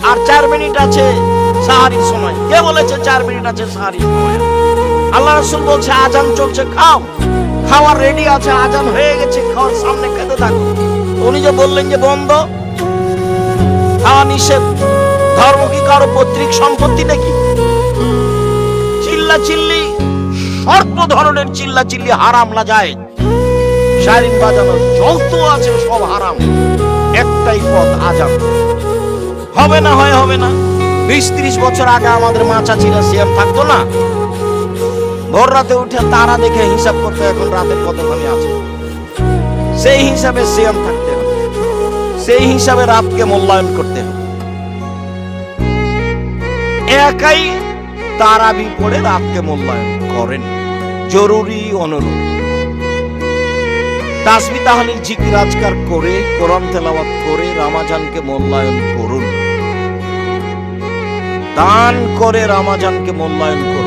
আর 4 minute আছে সাহারির সময়। কে বলেছে 4 মিনিট আছে সাহারির সময়? আল্লাহ রাসূল বলছে আজান চলছে, খাও, খাওয়ার রেডি আছে, আজান হয়ে গেছে, খাওয়ার সামনে খেতে থাকো। উনি যে বললেন যে বন্ধ, খাওয়া নিষেধ, ধর্ম কি কারো পৈতৃক সম্পত্তি নাকি? চিল্লা চিল্লি, সর্ব ধরনের চিল্লা চিল্লি হারাম না যায়, শারীর বাজানো যত আছে সব হারাম। একটাই পথ আজান। হবে না হয় হবে না। 20-30 বছর আগে আমাদের মা চাচিরা সিয়াম থাকতো না, ভোর রাতে উঠে তারা দেখে হিসাব করতে এখন রাতের কতখানি আছে, সেই হিসাবে সিয়াম থাকতে হবে, সেই হিসাবে রাতকে মূল্যায়ন করতে হবে। একাই তারাবি পড়ে রাতকে মূল্যায়ন করেন, জরুরি অনুরোধ। তাসবিহ তাহলিল জিকির আজকার করে, কোরআন তেলাওয়াত করে রমজানকে মূল্যায়ন করুন, দান করে রমজানকে মূল্যায়ন করুন।